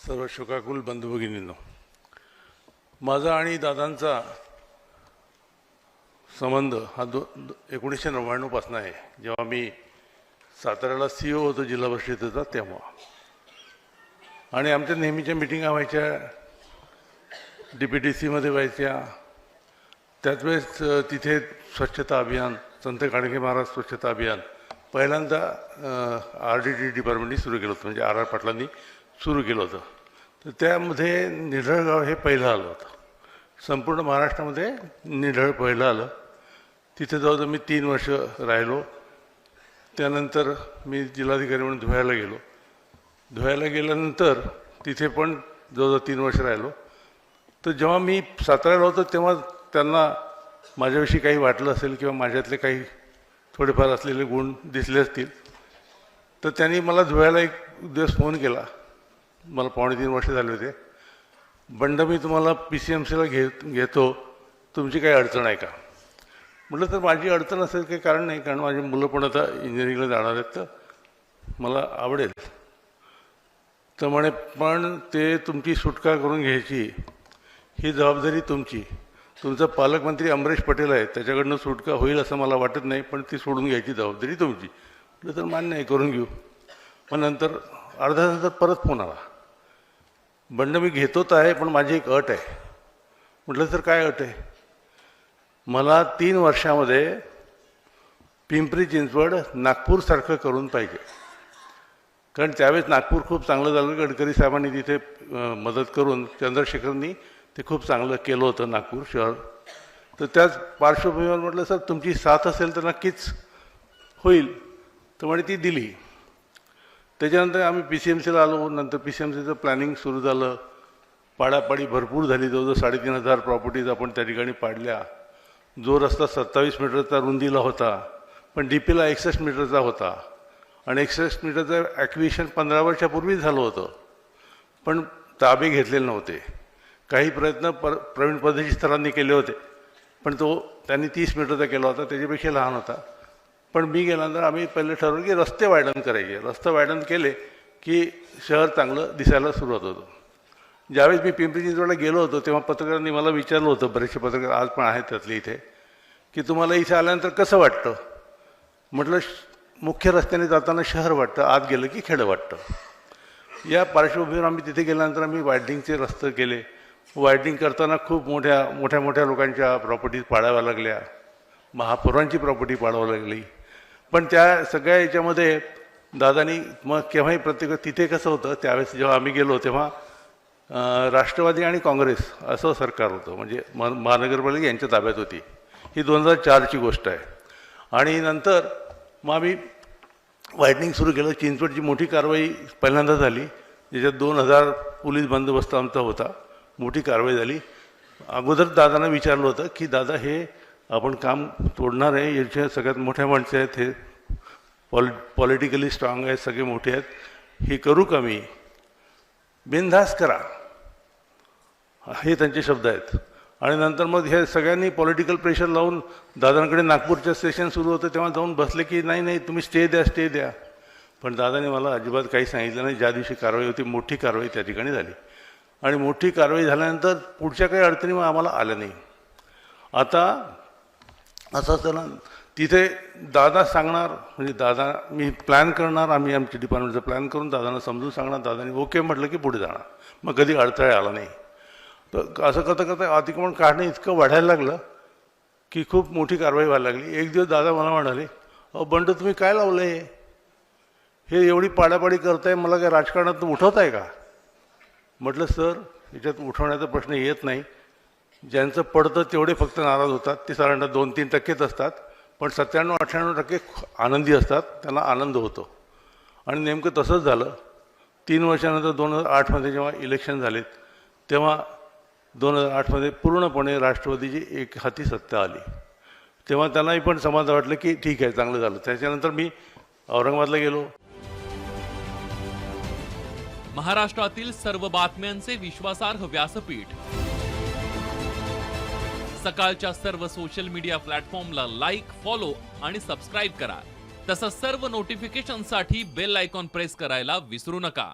सर्व शोकाकुल बंधू भगिनींनो, माझा आणि दादांचा संबंध हा 1999 पासून आहे, जेव्हा मी साताऱ्याला CEO होतो जिल्हा परिषदेचा तेव्हा. आणि आमच्या नेहमीच्या मिटिंगा व्हायच्या, DPTCमध्ये व्हायच्या. त्याच वेळेस तिथे स्वच्छता अभियान, संत गाडगे महाराज स्वच्छता अभियान पहिल्यांदा RDT डिपार्टमेंटनी सुरू केलं होतं, म्हणजे RR पाटलांनी सुरू केलं होतं. तर त्यामध्ये निढळगाव हे पहिलं आलं होतं. संपूर्ण महाराष्ट्रामध्ये निढळ पहिलं आलं. तिथे जवळजवळ मी 3 वर्ष राहिलो. त्यानंतर मी जिल्हाधिकारी म्हणून धुळ्याला गेलो. धुळ्याला गेल्यानंतर तिथे पण जवळजवळ 3 वर्ष राहिलो. तर जेव्हा मी साताऱ्याला होतो तेव्हा त्यांना माझ्याविषयी काही वाटलं असेल किंवा माझ्यातले काही थोडेफार असलेले गुण दिसले असतील, तर त्यांनी मला धुळ्याला एक दिवस फोन केला. मला 2.5 वर्ष झाले होते. बंड, मी तुम्हाला PCMCला घेतो, तुमची काही अडचण आहे का? म्हटलं तर माझी अडचण असेल काही कारण नाही, कारण माझी मुलं पण आता इंजिनिअरिंगला जाणार आहेत, तर मला आवडेल. तर म्हणे, पण ते तुमची सुटका करून घ्यायची ही जबाबदारी तुमची. तुमचा पालकमंत्री अमरीश पटेल आहे, त्याच्याकडनं सुटका होईल असं मला वाटत नाही, पण ती सोडून घ्यायची जबाबदारी तुमची. म्हटलं तर मान्य आहे, करून घेऊ. मग नंतर अर्ध्या तासात परत फोन आला. बंड, मी घेतोच आहे, पण माझी एक अट आहे. म्हटलं तर काय अट आहे? मला 3 वर्षामध्ये पिंपरी चिंचवड नागपूरसारखं करून पाहिजे. कारण त्यावेळेस नागपूर खूप चांगलं झालं. गडकरी साहेबांनी तिथे मदत करून, चंद्रशेखरनी ते खूप चांगलं केलं होतं नागपूर शहर. तर त्याच पार्श्वभूमीवर म्हटलं, सर तुमची साथ असेल तर नक्कीच होईल. तर म्हणे ती दिली. त्याच्यानंतर आम्ही PCMCला आलो. नंतर PCMCचं प्लॅनिंग सुरू झालं. पाडापाडी भरपूर झाली. जवळजवळ 3,500 प्रॉपर्टीज आपण त्या ठिकाणी पाडल्या. जो रस्ता 27 मीटरचा रुंदीला होता, पण DPला 61 मीटरचा होता. आणि 61 मीटरचं ॲक्विशन 15 वर्षापूर्वी झालं होतं, पण ताबे घेतलेले नव्हते. काही प्रयत्न प्रवीण परदेशी सरांनी केले होते, पण त्यांनी 30 मीटरचा केला होता, त्याच्यापेक्षा लहान होता. पण मी गेल्यानंतर आम्ही पहिले ठरवलं की रस्ते वायडन करायचे. रस्ते वायडन केले की शहर चांगलं दिसायला सुरुवात होतं. ज्यावेळेस मी पिंपरी चिंचवडला गेलो होतो तेव्हा पत्रकारांनी मला विचारलं होतं, बरेचसे पत्रकार आज पण आहेत त्यातले इथे, की तुम्हाला इथे आल्यानंतर कसं वाटतं? म्हटलं, मुख्य रस्त्याने जाताना शहर वाटतं, आत गेलं की खेडं वाटतं. या पार्श्वभूमीवर आम्ही तिथे गेल्यानंतर आम्ही वायडिंगचे रस्ते केले. वायडिंग करताना खूप मोठ्या लोकांच्या प्रॉपर्टीज पाडाव्या लागल्या. महापौरांची प्रॉपर्टी पाडावी लागली. पण त्या सगळ्या याच्यामध्ये दादानी मग केव्हाही तिथे कसं होतं, त्यावेळेस जेव्हा आम्ही गेलो तेव्हा राष्ट्रवादी आणि काँग्रेस असं सरकार होतं, म्हणजे महानगरपालिका यांच्या ताब्यात होती. ही 2004ची गोष्ट आहे. आणि नंतर मग आम्ही वायडनिंग सुरू केलं. चिंचवडची मोठी कारवाई पहिल्यांदा झाली, ज्याच्यात 2,000 पोलीस बंदोबस्त आमचा होता. मोठी कारवाई झाली. अगोदर दादांना विचारलं होतं की दादा, हे आपण काम तोडणार आहे, याच्या सगळ्यात मोठ्या माणसं आहेत, हे पॉलिटिकली स्ट्रॉंग आहेत, सगळे मोठे आहेत, हे करू का मी? बिनधास्त करा, हे त्यांचे शब्द आहेत. आणि नंतर मग हे सगळ्यांनी पॉलिटिकल प्रेशर लावून दादांकडे नागपूरचं सेशन सुरू होतं तेव्हा जाऊन बसले की नाही तुम्ही स्टे द्या. पण दादाने मला अजिबात काही सांगितलं नाही. ज्या दिवशी कारवाई होती, मोठी कारवाई त्या ठिकाणी झाली. आणि मोठी कारवाई झाल्यानंतर पुढच्या काही अडचणी मग आम्हाला आल्या नाही. आता असं असतं ना, तिथे दादा सांगणार, म्हणजे दादा मी प्लॅन करणार, आम्ही आमच्या डिपार्टमेंटचं प्लॅन करून दादांना समजून सांगणार, दादाने ओके म्हटलं की पुढे जाणार. मग कधी अडथळा आला नाही. तर असं करता अतिक्रमण काढणं इतकं वाढायला लागलं की खूप मोठी कारवाई व्हायला लागली. एक दिवस दादा मला म्हणाले, अहो बंड, तुम्ही काय लावलं हे एवढी पाडापाडी करताय, मला काय राजकारणात उठवत आहे का? म्हटलं, सर याच्यात उठवण्याचा प्रश्न येत नाही. ज्यांचं पडतं तेवढे फक्त नाराज होतात, ते साधारणतः 2-3% असतात, पण 97-98% आनंदी असतात, त्यांना आनंद होतो. आणि नेमकं तसंच झालं. 3 वर्षानंतर 2008मध्ये जेव्हा इलेक्शन झालेत, तेव्हा 2008मध्ये पूर्णपणे राष्ट्रवादीची एक हाती सत्ता आली. तेव्हा त्यांनाही पण समाधान वाटलं की ठीक आहे, चांगलं झालं. त्याच्यानंतर मी औरंगाबादला गेलो. महाराष्ट्रातील सर्व बातम्यांचे विश्वासार्ह व्यासपीठ, सकाळच्या सर्व सोशल मीडिया प्लॅटफॉर्मला लाईक, फॉलो आणि सबस्क्राईब करा. तसंच सर्व नोटिफिकेशनसाठी बेल आयकॉन प्रेस करायला विसरू नका.